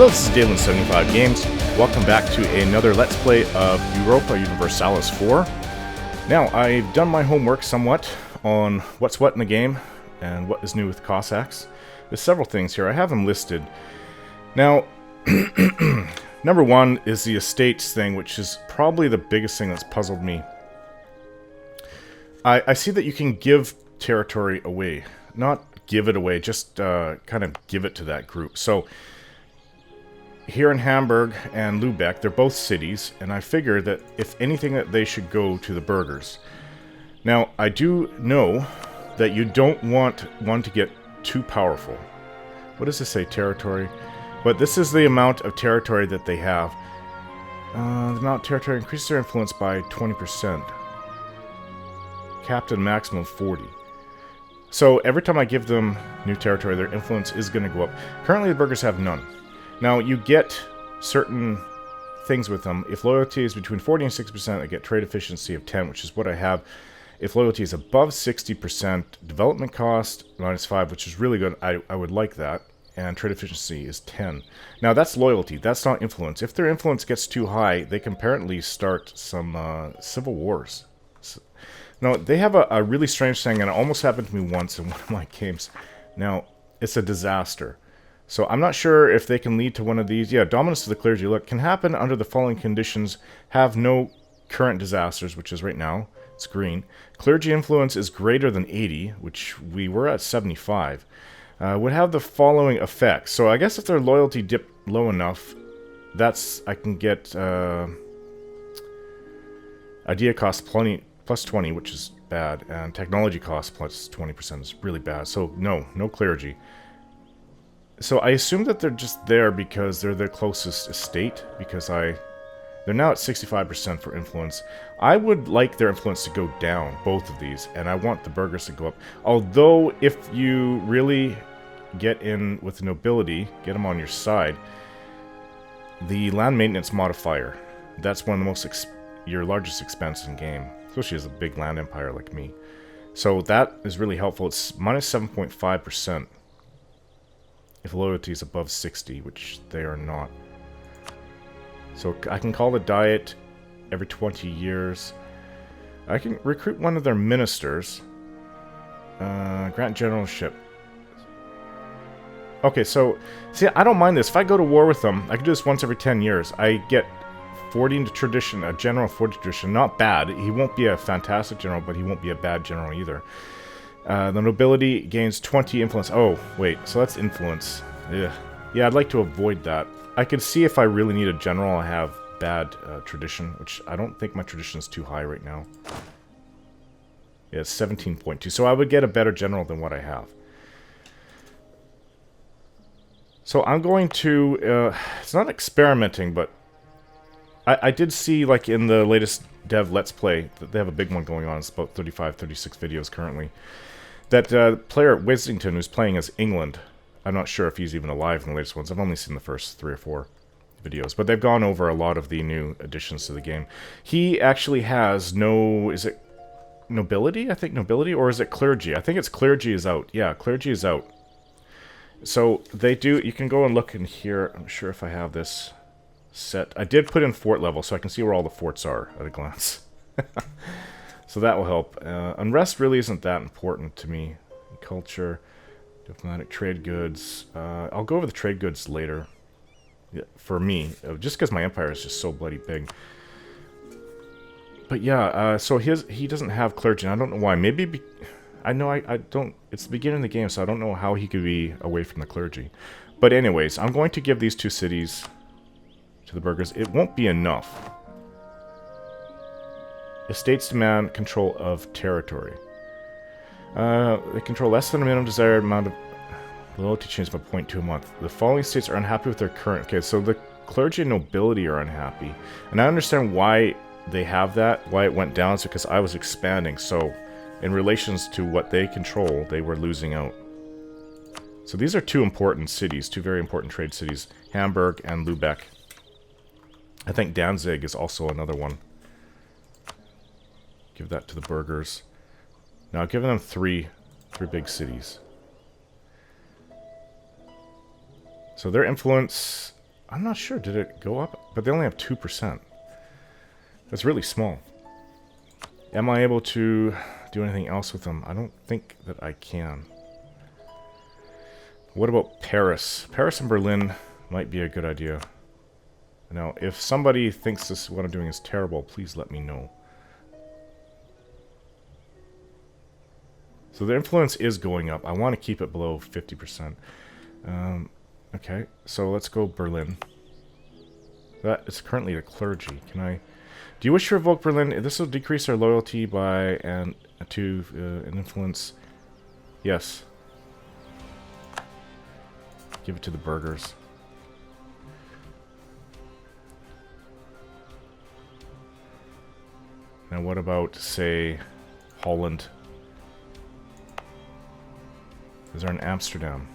Hello, this is Dalen75 Games. Welcome back to another Let's Play of Europa Universalis IV. Now, I've done my homework somewhat on what's what in the game and what is new with Cossacks. There's several things here. I have them listed. Now, number one is the estates thing, which is probably the biggest thing that's puzzled me. I see that you can give territory away. Not give it away, just kind of give it to that group. So, here in Hamburg and Lübeck, they're both cities, and I figure that if anything, that they should go to the burghers. Now, I do know that you don't want one to get too powerful. What does this say? Territory? But this is the amount of territory that they have. The amount of territory increases their influence by 20%. Capped at a maximum of 40. So every time I give them new territory, their influence is going to go up. Currently, the burghers have none. Now, you get certain things with them. If loyalty is between 40 and 60%, I get trade efficiency of 10, which is what I have. If loyalty is above 60%, development cost -5, which is really good. I would like that. And trade efficiency is 10. Now, that's loyalty. That's not influence. If their influence gets too high, they can apparently start some civil wars. No, they have a really strange thing, and it almost happened to me once in one of my games. Now, it's a disaster. So I'm not sure if they can lead to one of these. Yeah, dominance to the clergy. Look, can happen under the following conditions. Have no current disasters, which is right now. It's green. Clergy influence is greater than 80, which we were at 75. Would have the following effects. So I guess if their loyalty dipped low enough, I can get idea cost plus 20, which is bad, and technology cost plus 20% is really bad. So no clergy. So I assume that they're just there because they're the closest estate, because they're now at 65% for influence. I would like their influence to go down, both of these, and I want the burghers to go up. Although, if you really get in with the nobility, get them on your side, the land maintenance modifier, that's one of the your largest expense in game, especially as a big land empire like me. So that is really helpful. It's minus 7.5%. If loyalty is above 60, which they are not. So I can call the diet every 20 years. I can recruit one of their ministers. Grant generalship. Okay, so, see, I don't mind this. If I go to war with them, I can do this once every 10 years. I get 40 into tradition, a general 40 tradition. Not bad. He won't be a fantastic general, but he won't be a bad general either. The nobility gains 20 influence. Oh, wait, so that's influence. Ugh. Yeah, I'd like to avoid that. I could see if I really need a general, I have bad tradition, which I don't think my tradition is too high right now. Yeah, it's 17.2, so I would get a better general than what I have. So I'm going to, it's not experimenting, but I did see, like, in the latest dev Let's Play, that they have a big one going on. It's about 35, 36 videos currently. That player Westington, who's playing as England, I'm not sure if he's even alive in the latest ones. I've only seen the first 3 or 4 videos, but they've gone over a lot of the new additions to the game. He actually has no, is it nobility? I think nobility, or is it clergy? I think it's clergy is out. Yeah, clergy is out. So they do, you can go and look in here. I'm sure if I have this set. I did put in fort level, so I can see where all the forts are at a glance. So that will help. Unrest really isn't that important to me. Culture, diplomatic, trade goods. I'll go over the trade goods later. Yeah, for me, just because my empire is just so bloody big. But yeah, so he doesn't have clergy. And I don't know why. Maybe I know I don't. It's the beginning of the game, so I don't know how he could be away from the clergy. But anyways, I'm going to give these 2 cities to the burghers. It won't be enough. Estates demand control of territory. They control less than a minimum desired amount of loyalty change by 0.2 a month. The following states are unhappy with their current. Okay, so the clergy and nobility are unhappy. And I understand why they have that, why it went down. It's because I was expanding. So in relations to what they control, they were losing out. So these are 2 important cities, 2 very important trade cities. Hamburg and Lübeck. I think Danzig is also another one. Give that to the burghers. Now, I've given them 3 big cities. So their influence I'm not sure. Did it go up? But they only have 2%. That's really small. Am I able to do anything else with them? I don't think that I can. What about Paris? Paris and Berlin might be a good idea. Now, if somebody thinks this what I'm doing is terrible, please let me know. So the influence is going up. I want to keep it below 50%. Okay, so let's go Berlin. That is currently a clergy. Can I... Do you wish to revoke Berlin? This will decrease our loyalty by an influence. Yes. Give it to the burghers. Now what about, say, Holland? Is there an Amsterdam?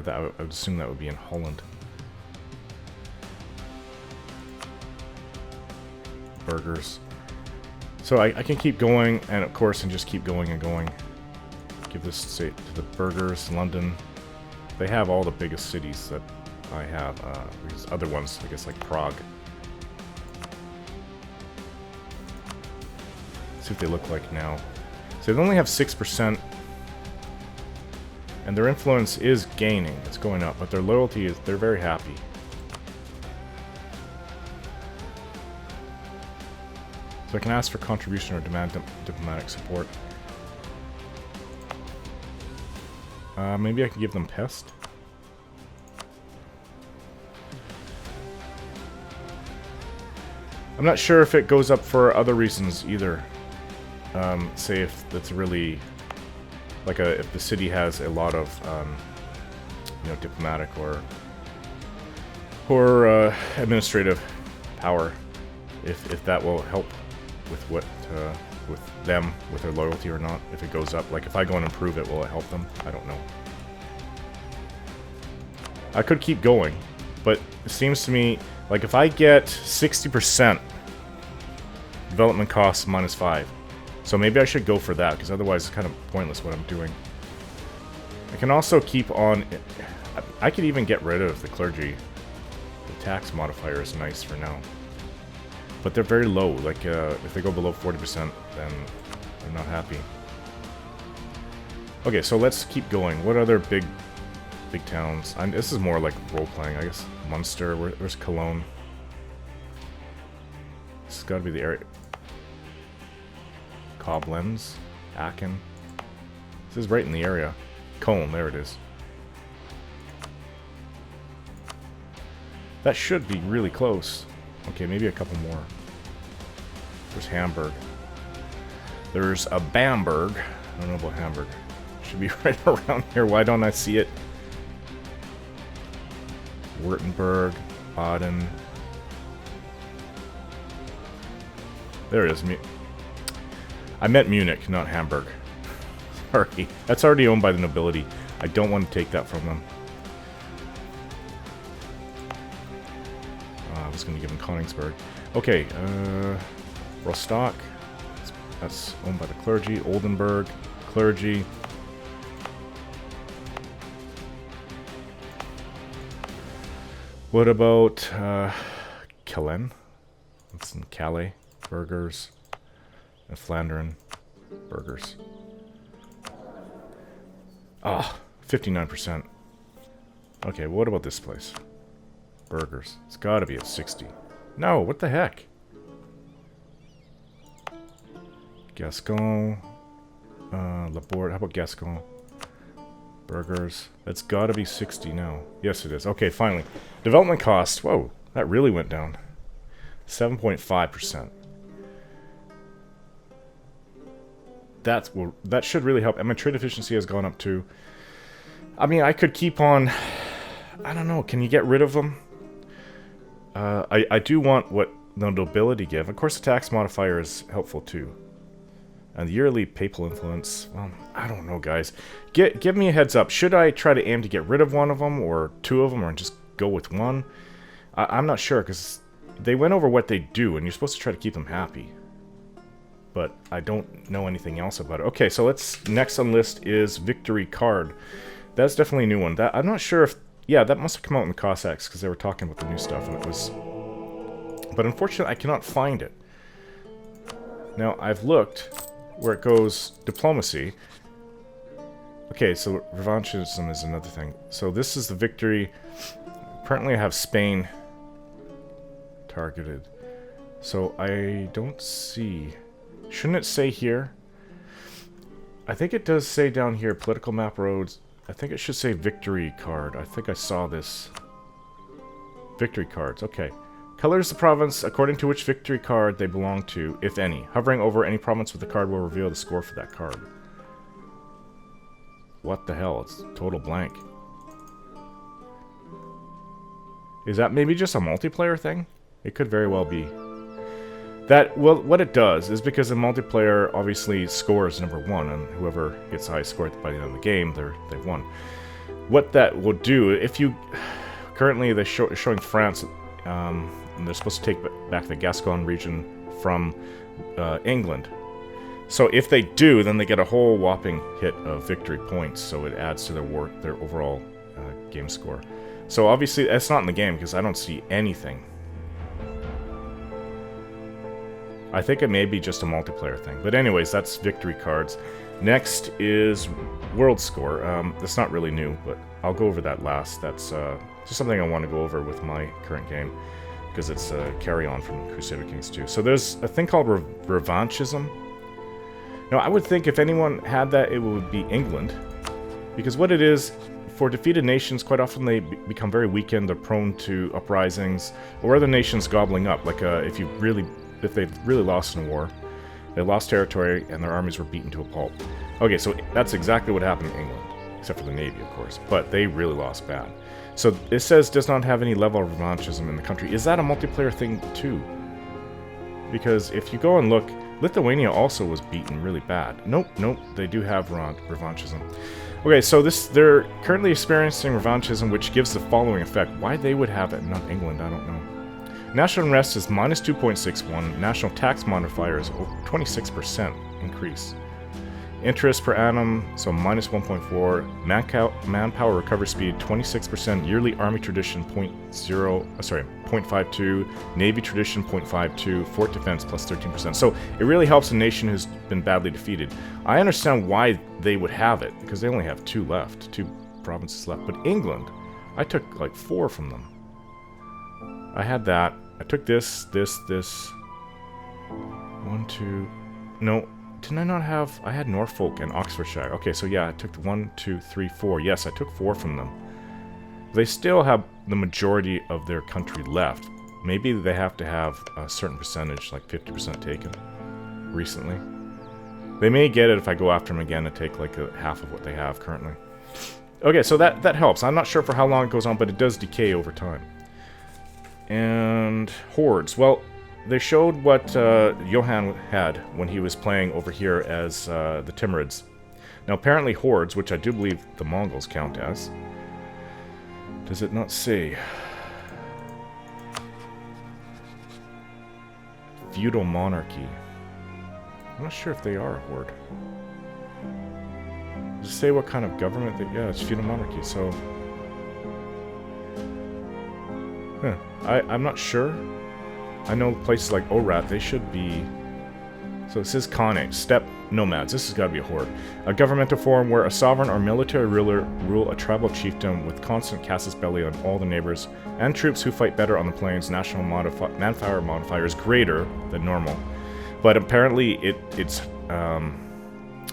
I would assume that would be in Holland. Burghers. So I can keep going, and of course, and just keep going and going. Give this, say, to the burghers. London. They have all the biggest cities that I have. These other ones, I guess, like Prague. See what they look like now. So they only have 6%. And their influence is gaining. It's going up. But their loyalty is... They're very happy. So I can ask for contribution or demand diplomatic support. Maybe I can give them pest. I'm not sure if it goes up for other reasons either. Say if that's really like if the city has a lot of you know, diplomatic or administrative power, if that will help with what with them, with their loyalty or not, if it goes up. Like if I go and improve it, will it help them? I don't know. I could keep going, but it seems to me like if I get 60% development costs -5, so maybe I should go for that, because otherwise it's kind of pointless what I'm doing. I can also keep on... I could even get rid of the clergy. The tax modifier is nice for now. But they're very low. Like, if they go below 40%, then they're not happy. Okay, so let's keep going. What other big towns? This is more like role-playing, I guess. Munster. Where's Cologne? This has got to be the area. Koblenz. Aachen. This is right in the area. Cologne, there it is. That should be really close. Okay, maybe a couple more. There's Hamburg. There's a Bamberg. I don't know about Hamburg. Should be right around here. Why don't I see it? Württemberg, Baden. There it is. I meant Munich, not Hamburg. Sorry. That's already owned by the nobility. I don't want to take that from them. I was going to give him Königsberg. Okay, Rostock. That's owned by the clergy. Oldenburg, clergy. What about Kellen? That's in Calais. Burghers. And Flandern. Burghers. Ah, 59%. Okay, what about this place? Burgers. It's gotta be at 60. No, what the heck? Gascon. Laborde. How about Gascon? Burgers. That's gotta be 60 now. Yes, it is. Okay, finally. Development cost. Whoa, that really went down. 7.5%. That should really help. And my trade efficiency has gone up too. I mean, I could keep on... I don't know. Can you get rid of them? I do want what the nobility give. Of course, the tax modifier is helpful too. And the yearly papal influence. Well, I don't know, guys. Give me a heads up. Should I try to aim to get rid of one of them, or two of them, or just go with one? I'm not sure, because they went over what they do, and you're supposed to try to keep them happy. But I don't know anything else about it. Okay, so next on the list is Victory Card. That's definitely a new one. I'm not sure if yeah, that must have come out in the Cossacks, because they were talking about the new stuff, and it was... But unfortunately, I cannot find it. Now, I've looked where it goes diplomacy. Okay, so revanchism is another thing. So this is the victory. Apparently I have Spain targeted. So I don't see... Shouldn't it say here? I think it does say down here, political map roads. I think it should say victory card. I think I saw this. Victory cards, okay. Colors the province according to which victory card they belong to, if any. Hovering over any province with the card will reveal the score for that card. What the hell? It's total blank. Is that maybe just a multiplayer thing? It could very well be. That, well, what it does is because in multiplayer, obviously, score is number one, and whoever gets the highest score by the end of the game, they've won. What that will do, if you... Currently, they're showing France, and they're supposed to take back the Gascon region from England. So if they do, then they get a whole whopping hit of victory points, so it adds to their overall game score. So obviously, that's not in the game, because I don't see anything. I think it may be just a multiplayer thing. But anyways, that's victory cards. Next is world score. That's not really new, but I'll go over that last. That's just something I want to go over with my current game, because it's a carry-on from Crusader Kings 2. So there's a thing called revanchism. Now, I would think if anyone had that, it would be England. Because what it is, for defeated nations, quite often they become very weakened, they're prone to uprisings, or other nations gobbling up. Like if they've really lost in a war, they lost territory, and their armies were beaten to a pulp. Okay, so that's exactly what happened in England. Except for the Navy, of course. But they really lost bad. So it says does not have any level of revanchism in the country. Is that a multiplayer thing, too? Because if you go and look, Lithuania also was beaten really bad. Nope, they do have revanchism. Okay, so they're currently experiencing revanchism, which gives the following effect. Why they would have it, not England, I don't know. National unrest is minus 2.61. National tax modifier is 26% increase. Interest per annum, so minus 1.4. Manpower recovery speed, 26%. Yearly army tradition, 0.52. Navy tradition, 0.52. Fort defense, plus 13%. So it really helps a nation who's been badly defeated. I understand why they would have it, because they only have two provinces left. But England, I took like 4 from them. I had that. I took this. 1, 2... No. Didn't I not have... I had Norfolk and Oxfordshire. Okay, so yeah, I took 1, 2, 3, 4. Yes, I took 4 from them. They still have the majority of their country left. Maybe they have to have a certain percentage, like 50% taken recently. They may get it if I go after them again and take like half of what they have currently. Okay, so that helps. I'm not sure for how long it goes on, but it does decay over time. And hordes. Well, they showed what Johan had when he was playing over here as the Timurids. Now, apparently hordes, which I do believe the Mongols count as. Does it not say? Feudal monarchy. I'm not sure if they are a horde. Does it say what kind of government? Yeah, it's feudal monarchy, so... Huh. I'm not sure. I know places like Orat, they should be... So it says Khane, steppe nomads. This has got to be a horde. A governmental form where a sovereign or military ruler rule a tribal chiefdom with constant casus belli on all the neighbors, and troops who fight better on the plains. National manpower modifier is greater than normal. But apparently it's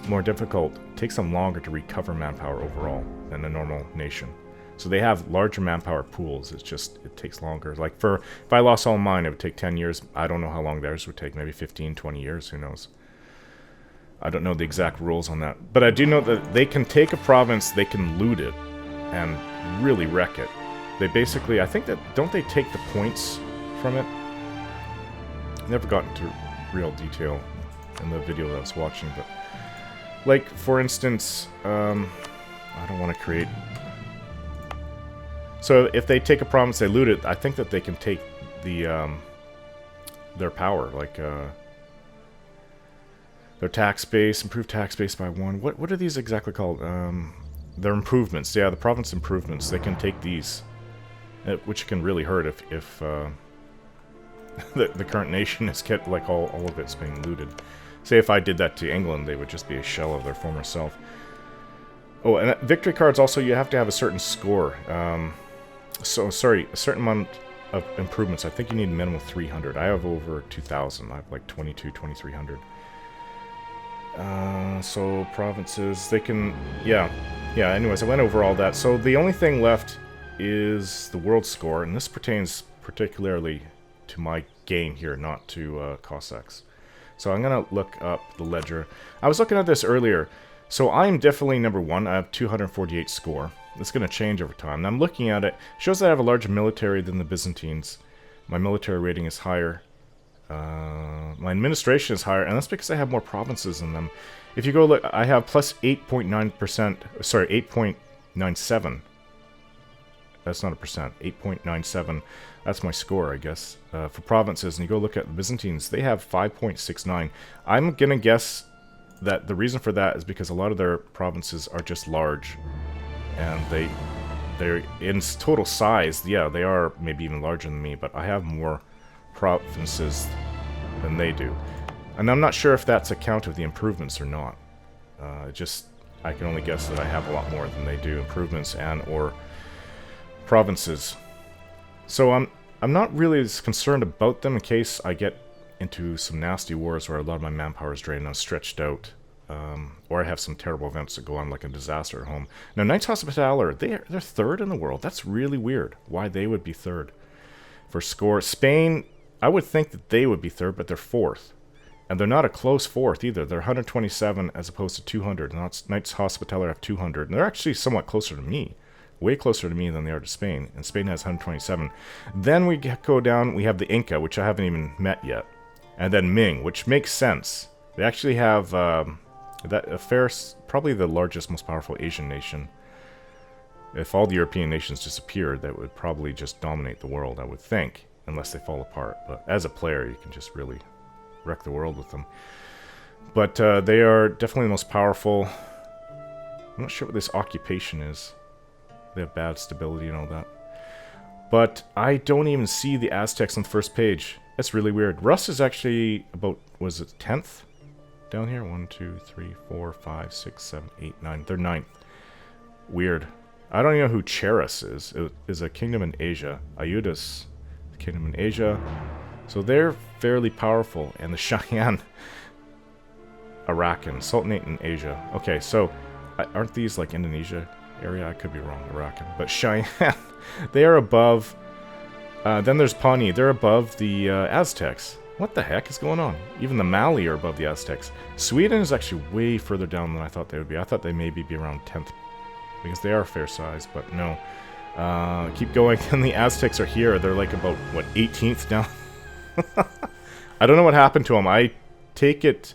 more difficult. It takes them longer to recover manpower overall than a normal nation. So they have larger manpower pools. It's just, it takes longer. Like if I lost all mine, it would take 10 years. I don't know how long theirs would take. Maybe 15, 20 years. Who knows? I don't know the exact rules on that. But I do know that they can take a province, they can loot it, and really wreck it. They basically, I think that, don't they take the points from it? Never got into real detail in the video that I was watching, but... Like, for instance, I don't want to create... So if they take a province, they loot it, I think that they can take the their power, like their tax base, improve tax base by 1. What are these exactly called? They're improvements. Yeah, the province improvements. They can take these, which can really hurt if the current nation is kept, like, all of it's being looted. Say if I did that to England, they would just be a shell of their former self. Oh, and victory cards also, you have to have a certain score. Sorry, a certain amount of improvements. I think you need a minimum of 300. I have over 2,000. I have like 2,300. So provinces, they can, yeah, anyways, I went over all that. So the only thing left is the world score, and this pertains particularly to my game here, not to Cossacks. So I'm going to look up the ledger. I was looking at this earlier. So I'm definitely number 1. I have 248 score. It's going to change over time. And I'm looking at it. It shows that I have a larger military than the Byzantines. My military rating is higher. My administration is higher, and that's because I have more provinces than them. If you go look, I have plus 8.9%, sorry, 8.97. That's not a percent, 8.97. That's my score, I guess, for provinces. And you go look at the Byzantines, they have 5.69. I'm going to guess that the reason for that is because a lot of their provinces are just large. And they're in total size, yeah, they are maybe even larger than me, but I have more provinces than they do. And I'm not sure if that's a count of the improvements or not. I can only guess that I have a lot more than they do, improvements and or provinces. So I'm not really as concerned about them in case I get into some nasty wars where a lot of my manpower is drained and I'm stretched out. Or I have some terrible events that go on, like a disaster at home. Now, Knights Hospitaller, they're third in the world. That's really weird. Why they would be third for score. Spain, I would think that they would be third, but they're fourth. And they're not a close fourth either. They're 127 as opposed to 200. Knights Hospitaller have 200. And they're actually somewhat closer to me. Way closer to me than they are to Spain. And Spain has 127. Then we go down, we have the Inca, which I haven't even met yet. And then Ming, which makes sense. They actually have probably the largest, most powerful Asian nation. If all the European nations disappeared, that would probably just dominate the world, I would think. Unless they fall apart. But as a player, you can just really wreck the world with them. But they are definitely the most powerful. I'm not sure what this occupation is. They have bad stability and all that. But I don't even see the Aztecs on the first page. That's really weird. Rus is actually about, was it 10th? Down here? 1, 2, 3, 4, 5, 6, 7, 8, 9. They're 9th. Weird. I don't even know who Cheras is. It is a kingdom in Asia. Ayudas, kingdom in Asia. So they're fairly powerful. And the Cheyenne, Arakan, Sultanate in Asia. Okay, so aren't these like Indonesia area? I could be wrong, Arakan. But Cheyenne, they are above. Then there's Pawnee. They're above the Aztecs. What the heck is going on? Even the Mali are above the Aztecs. Sweden is actually way further down than I thought they would be. I thought they maybe be around 10th. Because they are fair size, but no. Keep going, and the Aztecs are here. They're like about, what, 18th down? I don't know what happened to them. I take it...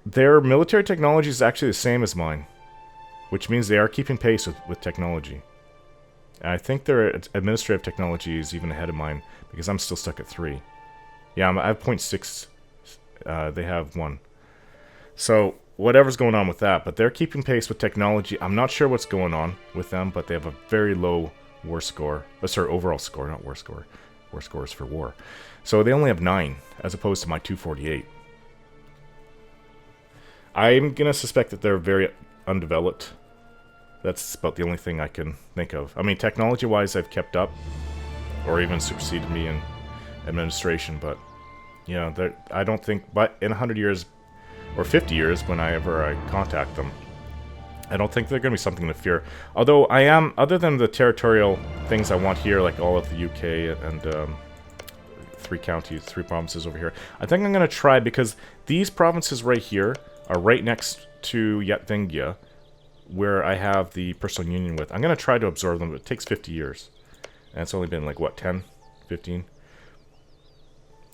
Their military technology is actually the same as mine. Which means they are keeping pace with technology. I think their administrative technology is even ahead of mine, because I'm still stuck at 3. Yeah, I have 0.6. They have 1. So, whatever's going on with that. But they're keeping pace with technology. I'm not sure what's going on with them, but they have a very low war score. Sorry, overall score, not war score. War score is for war. So they only have 9, as opposed to my 248. I'm going to suspect that they're very undeveloped. That's about the only thing I can think of. I mean, technology-wise, I've kept up. Or even superseded me in administration, but... Yeah, I don't think, but in 100 years, or 50 years, whenever I contact them, I don't think they're going to be something to fear. Although I am, other than the territorial things I want here, like all of the UK and 3 counties, 3 provinces over here, I think I'm going to try, because these provinces right here are right next to Yatvingia, where I have the personal union with. I'm going to try to absorb them, but it takes 50 years. And it's only been like, what, 10? 15?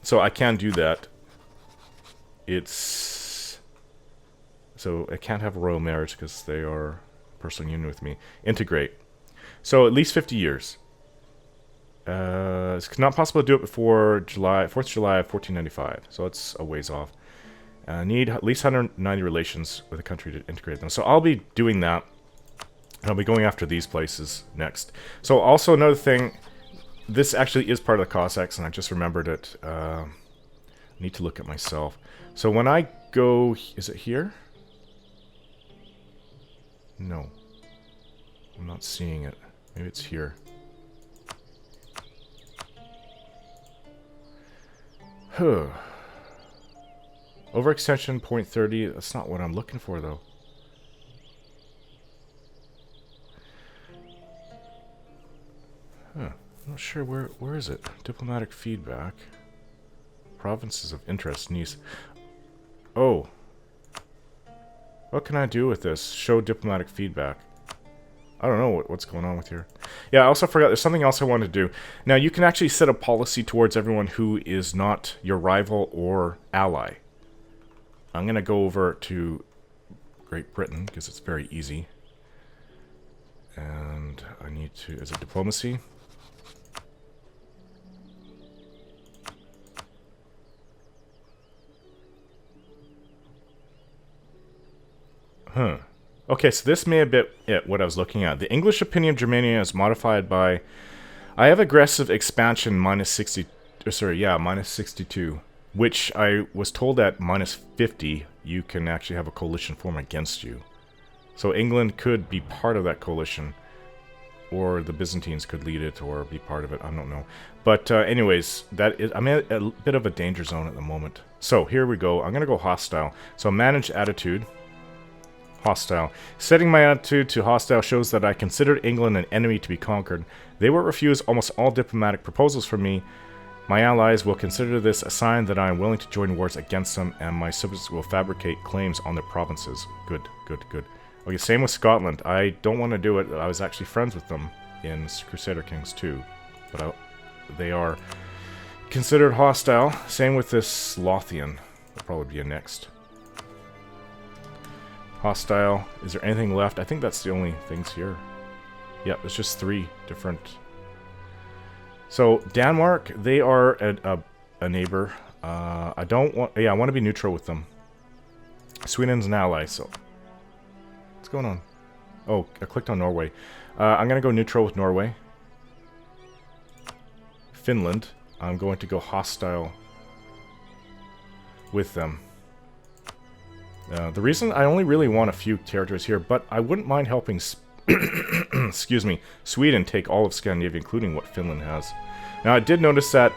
So I can do that. So I can't have a royal marriage because they are personal union with me. Integrate. So at least 50 years. It's not possible to do it before July 4th July of 1495. So it's a ways off. Need at least 190 relations with a country to integrate them. So I'll be doing that. I'll be going after these places next. So also another thing, this actually is part of the Cossacks, and I just remembered it. I need to look at myself. So when I go, is it here? No. I'm not seeing it. Maybe it's here. Huh. Overextension, 0.30. That's not what I'm looking for, though. Huh. I'm not sure where is it? Diplomatic feedback. Provinces of interest, Nice. Oh. What can I do with this? Show diplomatic feedback. I don't know what's going on with here. Yeah, I also forgot there's something else I wanted to do. Now, you can actually set a policy towards everyone who is not your rival or ally. I'm going to go over to Great Britain because it's very easy. And I need to... Is it diplomacy? Huh. Okay, so this may have been what I was looking at. The English opinion of Germania is modified by... I have aggressive expansion minus 60... Sorry, yeah, minus 62. Which I was told at minus 50, you can actually have a coalition form against you. So England could be part of that coalition. Or the Byzantines could lead it or be part of it. I don't know. But anyways, I'm in a bit of a danger zone at the moment. So here we go. I'm going to go hostile. So manage attitude. Hostile. Setting my attitude to hostile shows that I considered England an enemy to be conquered. They will refuse almost all diplomatic proposals from me. My allies will consider this a sign that I am willing to join wars against them, and my subjects will fabricate claims on their provinces. Good, good, good. Okay, same with Scotland. I don't want to do it. I was actually friends with them in Crusader Kings 2, but they are considered hostile. Same with this Lothian. That'll probably be a next. Hostile. Is there anything left? I think that's the only things here. Yep, it's just 3 different. So Denmark, they are a neighbor. I don't want. Yeah, I want to be neutral with them. Sweden's an ally. So what's going on? Oh, I clicked on Norway. I'm gonna go neutral with Norway. Finland. I'm going to go hostile with them. The reason I only really want a few territories here, but I wouldn't mind helping, excuse me, Sweden take all of Scandinavia, including what Finland has. Now, I did notice that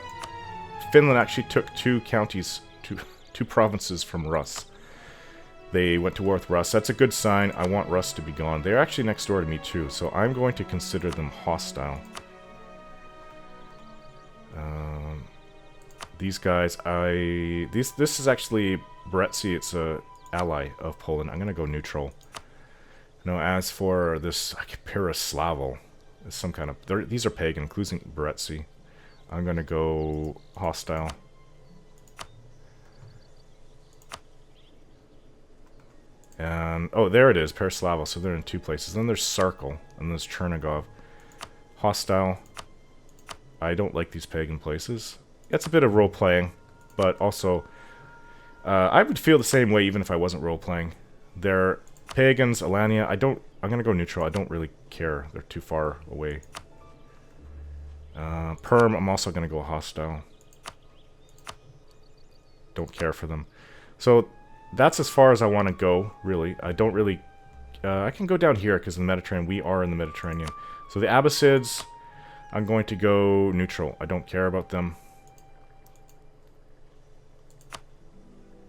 Finland actually took 2 counties, two provinces from Rus. They went to war with Rus. That's a good sign. I want Rus to be gone. They're actually next door to me, too, so I'm going to consider them hostile. These guys, this is actually Bretzi. It's a ally of Poland. I'm going to go neutral. Now, as for this Perislavel, some kind of... These are pagan, including Bretzi. I'm going to go hostile. And... Oh, there it is, Perislavel. So they're in 2 places. Then there's Sarkel, and there's Chernigov. Hostile. I don't like these pagan places. It's a bit of role-playing, but also... I would feel the same way even if I wasn't role-playing. They're pagans, Alania. I'm gonna go neutral. I don't really care. They're too far away. Perm, I'm also gonna go hostile. Don't care for them. So that's as far as I want to go, really. I don't really... I can go down here because in the Mediterranean, we are in the Mediterranean. So the Abbasids, I'm going to go neutral. I don't care about them.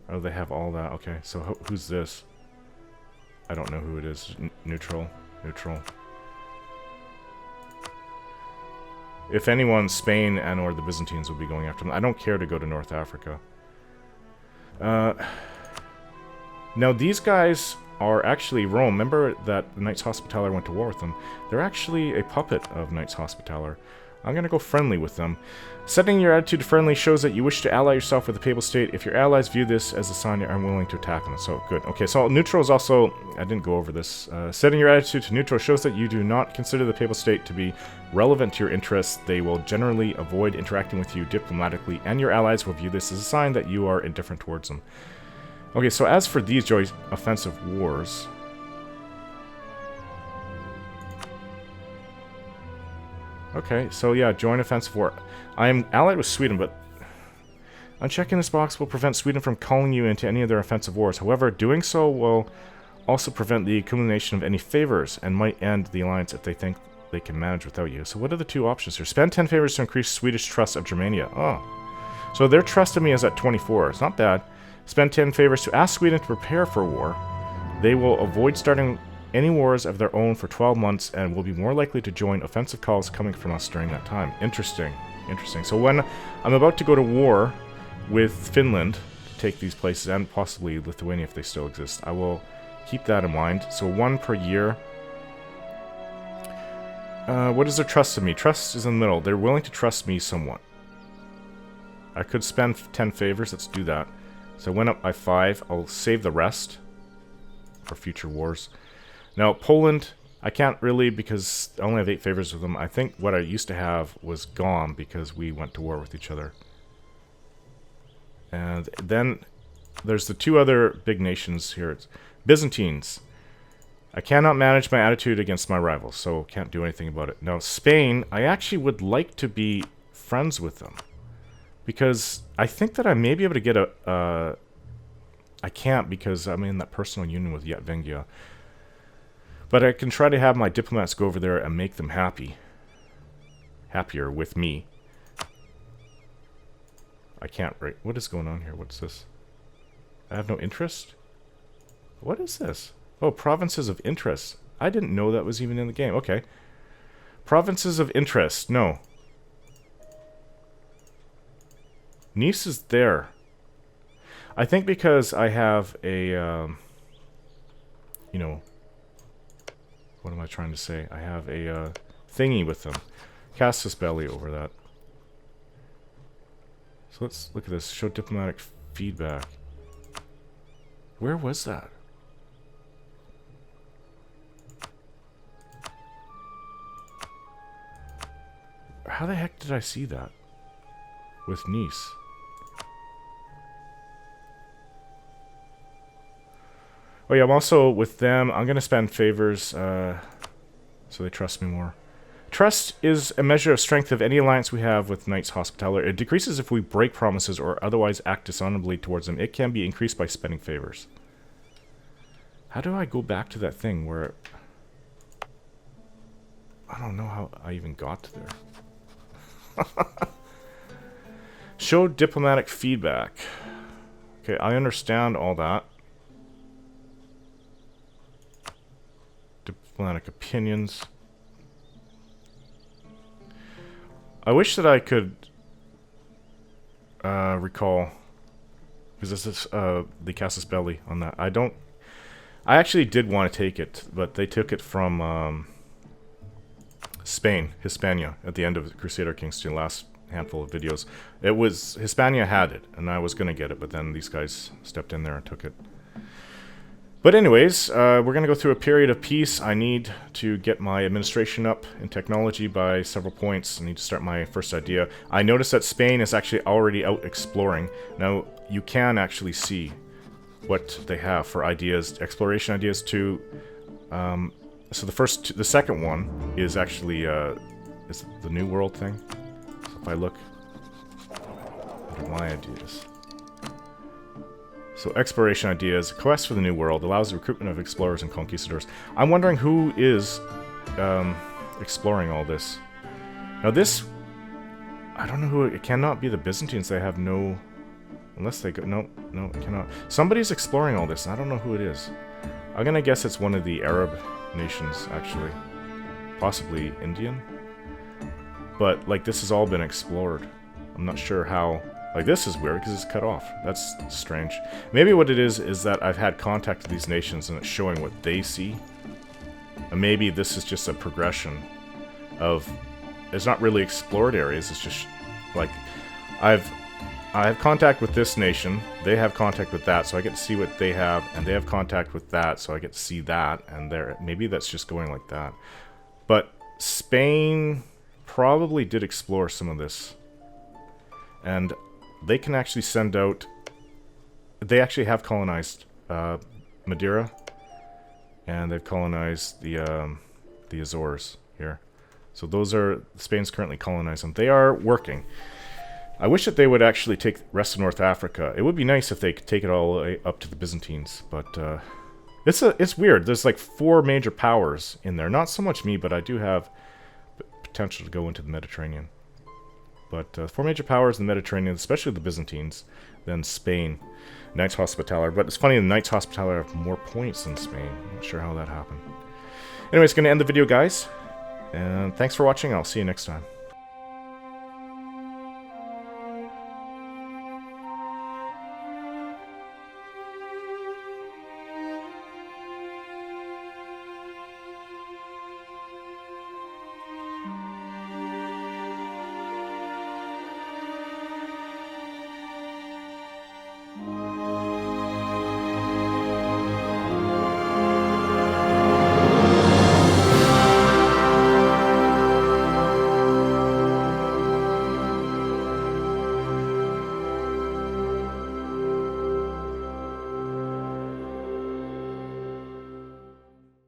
Oh, they have all that. Okay, so who's this? I don't know who it is. Neutral. Neutral. If anyone, Spain and or the Byzantines will be going after them. I don't care to go to North Africa. Now, these guys are actually Rome. Remember that the Knights Hospitaller went to war with them? They're actually a puppet of Knights Hospitaller. I'm going to go friendly with them. Setting your attitude to friendly shows that you wish to ally yourself with the Papal State. If your allies view this as a sign you are willing to attack them. So, good. Okay, so neutral is also... I didn't go over this. Setting your attitude to neutral shows that you do not consider the Papal State to be relevant to your interests. They will generally avoid interacting with you diplomatically, and your allies will view this as a sign that you are indifferent towards them. Okay, so as for these joint offensive wars... Okay, so yeah, join offensive war. I am allied with Sweden, but unchecking this box will prevent Sweden from calling you into any of their offensive wars. However, doing so will also prevent the accumulation of any favors and might end the alliance if they think they can manage without you. So what are the two options here? Spend 10 favors to increase Swedish trust of Germania. Oh. So their trust of me is at 24. It's not bad. Spend 10 favors to ask Sweden to prepare for war. They will avoid starting any wars of their own for 12 months and will be more likely to join offensive calls coming from us during that time. Interesting. Interesting. So when I'm about to go to war with Finland to take these places, and possibly Lithuania if they still exist, I will keep that in mind. So 1 per year. What is their trust of me? Trust is in the middle. They're willing to trust me somewhat. I could spend 10 favors. Let's do that. So I went up by 5. I'll save the rest for future wars. Now, Poland, I can't really because I only have 8 favors with them. I think what I used to have was gone because we went to war with each other. And then there's the 2 other big nations here. It's Byzantines. I cannot manage my attitude against my rivals, so can't do anything about it. Now, Spain, I actually would like to be friends with them. Because I think that I may be able to get a... I can't because I'm in that personal union with Yetvengia. But I can try to have my diplomats go over there and make them happy. Happier with me. I can't... Right. What is going on here? What's this? I have no interest? What is this? Oh, provinces of interest. I didn't know that was even in the game. Okay. Provinces of interest. No. Nice is there. I think because I have a, you know, what am I trying to say? I have a thingy with them. Casus Belli over that. So let's look at this. Show diplomatic feedback. Where was that? How the heck did I see that? With Nice. Oh yeah, I'm also with them. I'm going to spend favors so they trust me more. Trust is a measure of strength of any alliance we have with Knights Hospitaller. It decreases if we break promises or otherwise act dishonorably towards them. It can be increased by spending favors. How do I go back to that thing where... I don't know how I even got to there. Show diplomatic feedback. Okay, I understand all that. Diplomatic opinions. I wish that I could recall, because this is the Casus Belli on that. I actually did want to take it, but they took it from Spain, Hispania, at the end of Crusader Kings 2, last handful of videos. It was, Hispania had it, and I was going to get it, but then these guys stepped in there and took it. But anyways, we're going to go through a period of peace. I need to get my administration up in technology by several points. I need to start my first idea. I noticed that Spain is actually already out exploring. Now, you can actually see what they have for ideas, exploration ideas too. So the second one is actually is the New World thing. So if I look at my ideas. So exploration ideas, quest for the New World, allows the recruitment of explorers and conquistadors. I'm wondering who is exploring all this. Now this, I don't know who, it cannot be the Byzantines. They have no, unless they go, no, it cannot. Somebody's exploring all this, and I don't know who it is. I'm gonna guess it's one of the Arab nations, actually. Possibly Indian. But, like, this has all been explored. I'm not sure how... Like, this is weird, because it's cut off. That's strange. Maybe what it is that I've had contact with these nations, and it's showing what they see. And maybe this is just a progression of... It's not really explored areas, it's just, like... I have contact with this nation, they have contact with that, so I get to see what they have, and they have contact with that, so I get to see that, and maybe that's just going like that. But Spain probably did explore some of this. And they can actually send out... They actually have colonized Madeira, and they've colonized the Azores here. So those are, Spain's currently colonizing them. They are working. I wish that they would actually take the rest of North Africa. It would be nice if they could take it all the way up to the Byzantines, but it's weird. There's like 4 major powers in there. Not so much me, but I do have potential to go into the Mediterranean. But 4 major powers in the Mediterranean, especially the Byzantines, then Spain. Knights Hospitaller. But it's funny, the Knights Hospitaller have more points than Spain. I'm not sure how that happened. Anyways, going to end the video, guys. And thanks for watching. I'll see you next time.